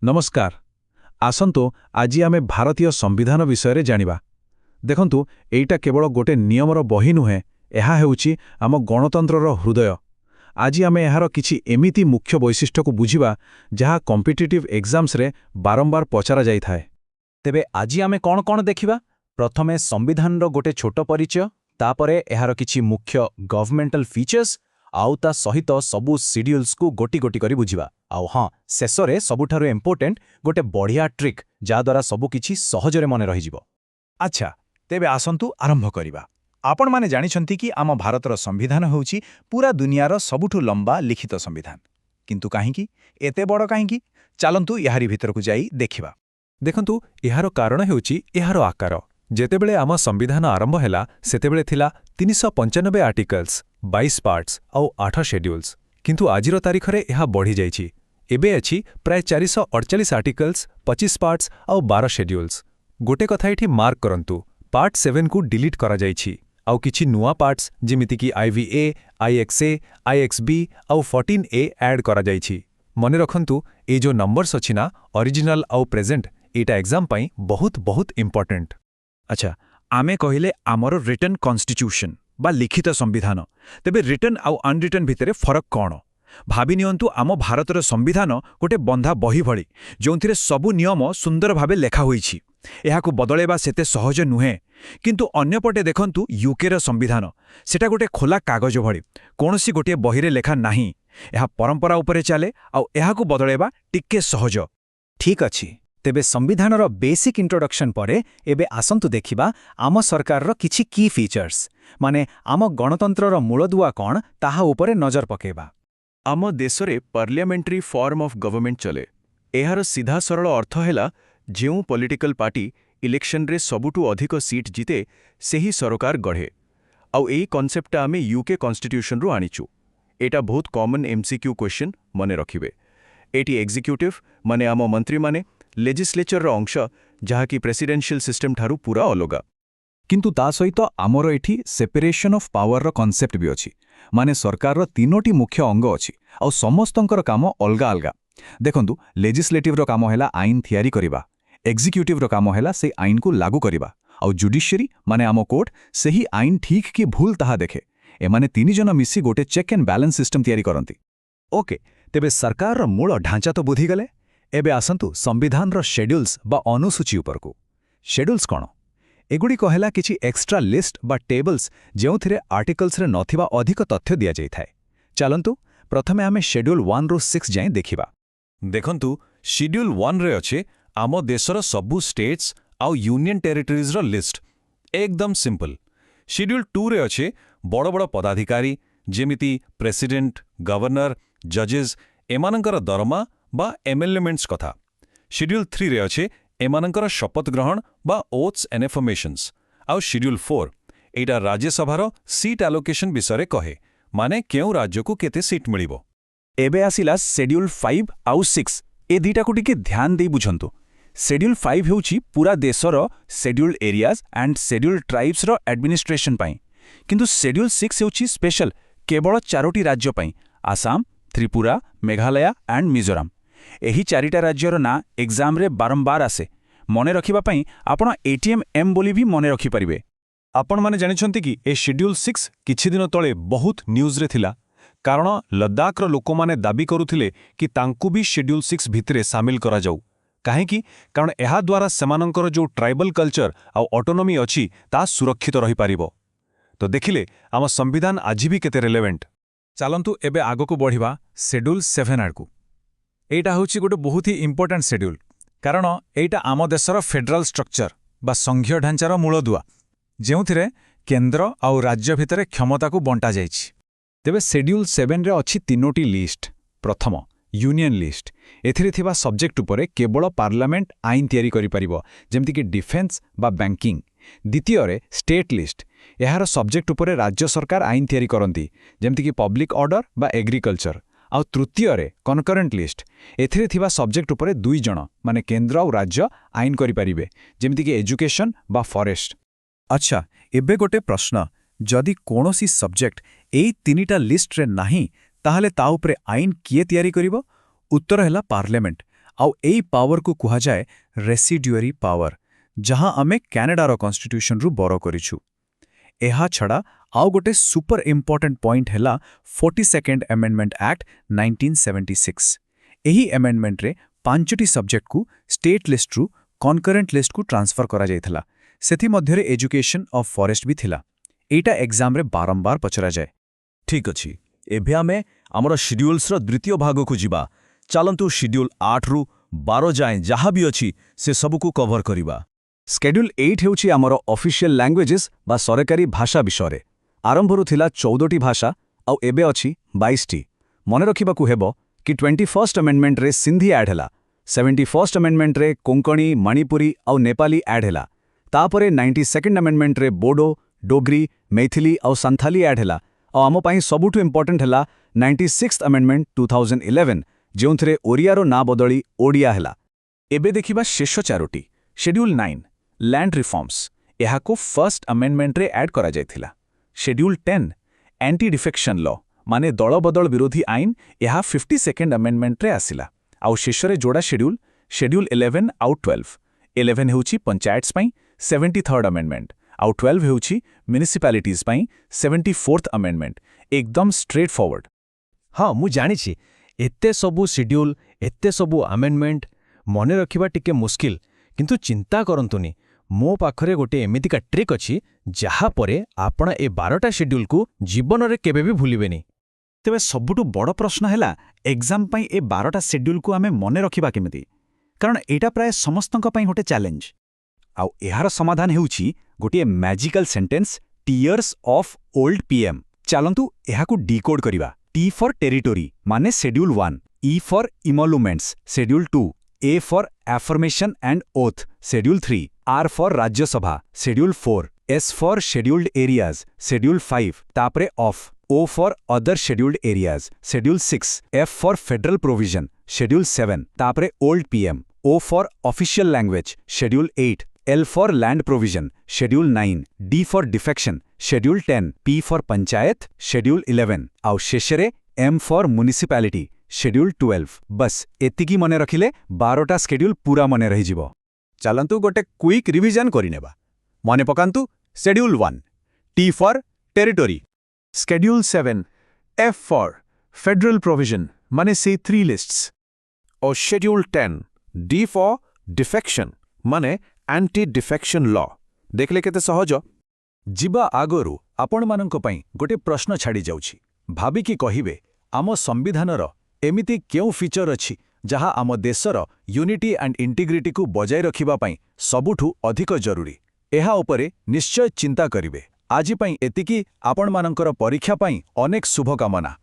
नमस्कार आसंतु आज आमे भारतीय संविधान विषय जानिबा। देखंतु एटा केवल गोटे नियमर बही नुहे, एहा हेउची आम गणतंत्रर हृदय। आज आमे एहार किछि एमिति मुख्य वैशिष्ट्य को बुझिबा जहा कॉम्पिटिटिव एग्जाम्स रे बारंबार पचारा जाई थाए। तेबे आज आमे कोन कोन देखिबा? प्रथमे संविधान रो गोटे छोट परिचय, तापरे एहार किछि मुख्य गवर्नमेंटल फीचर्स आउ ता सहित सबु शेड्यूल्स को गोटी गोटी करी बुझिबा। आउ हां, शेषरे सबुठारो इम्पोर्टेंट गोटे बढ़िया ट्रिक जा द्वारा सबु किछि सहजरे मने रहि जिवो। अच्छा, तेबे आसंतु आरंभ करिबा। आपण माने जानिछंती कि आम भारतर संविधान होउची पूरा दुनियार सबुठु लंबा लिखित संविधान। किंतु काहींकी एते बड़ काहींकी? चलंतु याहारी भितरकु जाई देखिबा। देखंतु एहार कारण हेउची एहार आकार। जेतेबेले आम संविधान आरंभ हैला सेतेबेले थिला 395 आर्टिकल्स, 22 पार्ट्स आउ 8 शेड्यूल्स। किंतु आजिर तारिखरे एहा बढ़ी जाइछि। एबे अछि प्राय 448 आर्टिकल्स, 25 पार्ट्स आउ 12 शेड्यूल्स। गोटे कथा एठी मार्क करंतु, पार्ट 7 को डिलीट करा जाइछि आउ किछि नुआ पार्ट्स जेमिति कि IVA, IXA, IXB आउ 14A ऐड करा जाइछि। मने रखंतु ए जो नंबर्स अछि ना, ओरिजिनल आउ प्रेजेंट, एटा एग्जाम पई बहुत इंपोर्टेंट। अच्छा, आमे कहिले आमर रिटन कॉन्स्टिट्यूशन बा लिखित संविधान। तेबे रिटन आउ अनरिटन भितरे फरक कौन? भाबी नियंतु आम भारतर संविधान गोटे बंधा बही भली, जोंथिरे सबु नियम सुंदर भावे लेखा होईछि। एहाकु बदलेबा सेते सहज नुहे। किंतु अन्यपटे देखंतु यूकेर संविधान, सेटा गोटे खोला कागज भली, कोनोसी गोटे बहिरे लेखा नाही। एहा परंपरा उपरे चाले आउ एहाकु बदलेबा टिके सहज। ठीक अछि, तेबे संविधानर बेसिक इंट्रोडक्शन परे एबे आसंतु देखिबा आम सरकारर किछि की फीचर्स, माने आम गणतंत्रर मूलदुआ कौन ताहा उपरे नजर पकेबा। आम देशरे पार्लियामेंट्री फॉर्म ऑफ गवर्नमेंट चले। एहार सीधा सरल अर्थ हैला जेउ पॉलिटिकल पार्टी इलेक्शन रे सबुठु अधिक सीट जीते सेही सरकार गढ़े। आउ एही कॉन्सेप्टटा आमे यूके कॉन्स्टिट्यूशन रु आनिचु। एटा बहुत कॉमन MCQ क्वेश्चन मने रखिबे। एटी एग्जीक्यूटिव माने आम मंत्री माने लेजिस्लेचर रो अंश, जहा कि प्रेसिडेंशियल सिस्टम ठारू पूरा अलगा। किंतु ता सहित आमर एठी सेपरेशन ऑफ पावर रो कॉन्सेप्ट भी अछि। माने सरकार रो तीनोटी मुख्य अंग अछि आउ समस्तंकर काम अलगा अलगा। देखंतु लेजिस्लेटिव रो काम हैला आईन थियारी करिबा, एग्जीक्यूटिव रो काम हैला से आईन को लागू करिबा, आउ जुडिशियरी माने आम कोर्ट सेही आईन ठीक कि भूल ताहा देखे। एमाने तीन जन मिसी गोटे चेक एंड बैलेंस सिस्टम थियारी करंती। ओके, तेबे सरकार रो मूल ढांचा तो बुझी गले। एबे आसंतु संविधान रो शेड्यूल्स बा अनुसूची उपरकू। शेड्यूल्स कौन? एगुड़ी कहला किछि एक्स्ट्रा लिस्ट बा टेबल्स जेउथिरे आर्टिकल्स रे नथिबा अधिक तथ्य दिया जाई थाए। चलंतु प्रथमे आमे शेड्यूल 1 रो 6 जाय देखिबा। देखंतु शेड्यूल 1 रे अछि आम देशर सबु स्टेट्स आउ यूनियन टेरिटरीज रो लिस्ट। एकदम सिंपल। शेड्यूल 2 रे अछि बड़ बड़ पदाधिकारी जेमिति प्रेसिडेंट, गवर्नर, जजेस एमानंकर दरमा बा एमेलमेंट्स कथा। शेड्यूल 3 रे अछि एमानंकर शपथ ग्रहण बा ओथ्स एंड एफर्मेशंस। आउ शेड्यूल 4 एटा राज्यसभार सीट एलोकेशन विषय कहे, माने केउ राज्य को केते सीट मिलिबो। एबे आसिला शेड्यूल 5 आउ 6। ए दुईटा को टिके ध्यान देई बुझंतु। शेड्यूल 5 हेउची पूरा देशर scheduled areas and scheduled tribes रो एडमिनिस्ट्रेशन पई। किंतु शेड्यूल 6 हेउची स्पेशल केवल 4टी राज्य पई, आसाम, त्रिपुरा, मेघालय एंड मिजोराम। एही 4टा राज्यर ना एग्जाम रे बारंबार आसे। मने रखिबा पई आपण ATM बोली भी मने रखि परिबे। आपण माने जानिछंती कि ए शेड्यूल 6 किछि दिन तळे बहुत न्यूज रे थिला, कारण लद्दाख रो लोक माने दाबी करुथिले कि तांकु भी शेड्यूल 6 भितरे शामिल करा जाऊ। काहेकि? कारण एहा द्वारा सेमानंकर जो ट्राइबल कल्चर आउ ऑटोनॉमी अछि ता सुरक्षित रहि पारिबो। तो देखिले आम संविधान आज भी केते रिलेवेंट। चलंतु एबे आगो को बढ़िबा शेड्यूल 7 आडकू। एटा होची गोटे बहुत ही इंपोर्टेंट शेड्यूल, कारण एटा आम देशर फेडरल स्ट्रक्चर बा संघीय ढांचार मूलदुआ, जेउथिरे केंद्र आउ राज्य भितरे क्षमता को बंटा जाइछि। तेबे शेड्यूल 7 रे अछि तीनोटी लिस्ट। प्रथम यूनियन लिस्ट। एथिरे थिबा सब्जेक्ट उपरे केवल पार्लियामेंट आईन तयारी करि परिबो, जेमति कि डिफेंस बा बैंकिंग। द्वितीय रे स्टेट लिस्ट। एहार सब्जेक्ट उपरे राज्य सरकार आईन तयारी करंती, जेमति कि पब्लिक ऑर्डर बा एग्रीकल्चर। आउ तृतीय रे कनकरेंट लिस्ट। एथिरे थिबा सब्जेक्ट उपरे 2 जण माने केंद्र आउ राज्य आईन करि परिबे, जेमति कि एजुकेशन बा फॉरेस्ट। अच्छा, एबे गोटे प्रश्न, जदि कोनोसी सब्जेक्ट एई तीनिटा लिस्ट रे नाही, ताहले ता उपरे आईन किए तयारी करिवो? उत्तर हैला पार्लियामेंट। आउ एई पावर को कुहाजाए रेसिड्युअरी पावर जहां आमे कनाडार कॉन्स्टिट्यूशन रु बरो करिछु। एहा छड़ा आउ गोटे सुपर इम्पोर्टेंट पॉइंट हैला 42nd अमेंडमेंट एक्ट 1976। एही अमेंडमेंट रे 5टी सब्जेक्ट को स्टेट लिस्ट रु कॉन्करेंट लिस्ट को ट्रांसफर करा जायथला। सेथि मध्यरे एजुकेशन ऑफ फॉरेस्ट भी थिला। एटा एग्जाम रे बारंबार पचरा जाय। ठीक अछि एभे आमे हमर शेड्यूल्स रो द्वितीय भाग को जिबा। चलंतु शेड्यूल 8 रु 12 जाय जहा भी अछि से सब को कवर करिबा। स्केड्यूल 8 हेउछि आमर ऑफिशियल लैंग्वेजेस बा सरकारी भाषा विषय। आरंभरु थिला 14टी भाषा आउ एबे अछि 22टी। मने रखिबाकू हेबो कि 21st अमेंडमेंट रे सिंधी ऐड हला, 71st अमेंडमेंट रे कोंकणी, मणिपुरी आउ नेपाली ऐड हला। तापरे 92nd अमेंडमेंट रे बोडो, डोगरी, मैथिली आउ संथाली ऐड हला। आउ आम पई सबुठु इंपोर्टेंट हला 96th अमेंडमेंट 2011 जोंथरे ओरियारो ना बदली ओडिया हला। एबे देखिबा शेष चारोटी। शेड्यूल 9 लैंड रिफॉर्म्स एहाको फर्स्ट अमेंडमेंट रे ऐड करा जायथिला। शेड्यूल 10 एंटी डिफेक्शन लॉ माने दलबदल विरोधी आईन एहा 52nd अमेंडमेंट रे आसिला। आउ शेषरे जोड़ा शेड्यूल 11 आउ 12। 11 हेउछि पंचायत्स पई 73rd अमेंडमेंट आउ 12 हेउछि म्युनिसिपैलिटीज पई 74th अमेंडमेंट। एकदम स्ट्रेट फॉरवर्ड। हाँ मु जानिछि एते सबु शेड्यूल एते सबु अमेंडमेंट मने रखिबा टिके मुश्किल, किंतु चिंता करंतुनी मो पाखरे गोटे एमितिका ट्रिक अछि जहा परे आपण ए 12टा शेड्यूल को जीवन रे केबे भी भूलिबेनी। तेबे सबुठु बड़ प्रश्न हैला एग्जाम पई ए 12टा शेड्यूल को आमे मने रखिबा केमिति, कारण एटा प्राय समस्तंक पई होटे चैलेंज। आउ एहार समाधान हेउछि गोटे magical sentence tears of old PM. चलंतु एहाकु डिकोड करिबा। टी फॉर टेरिटोरी माने schedule 1, E for emoluments schedule 2, A for affirmation and oath schedule 3, R for Rajya Sabha schedule 4, S for scheduled areas schedule 5, तापरे off, O for other scheduled areas schedule 6, F for federal provision schedule 7, तापरे old PM, O for official language schedule 8, L for land provision schedule 9, D for defection schedule 10, P for panchayat schedule 11 आउ शेषरे M for municipality schedule 12। बस एतिकी मने रखिले 12टा schedule पूरा मने रही जिवो। चलंतु गोटे quick revision करिनेबा। मने पकांतु schedule 1 T for territory, schedule 7 F for federal provision माने से 3 लिस्ट्स और शेड्यूल 10 डी फॉर डिफेक्शन माने एंटी डिफेक्शन लॉ। देखले केते सहज। जिबा आगरु आपण मानंको पई गोटे प्रश्न छाड़ी जाउछि। भाबी कि कहिबे आम संविधानर एमिति केउ फीचर अछि जहा आम देशर यूनिटी एंड इंटीग्रिटी को बजाय रखिबा पई सबुठु अधिक जरूरी। एहा उपरे निश्चय चिंता करिवे। आजि पई एतिकी आपण मानंकर परीक्षा पई अनेक शुभकामना।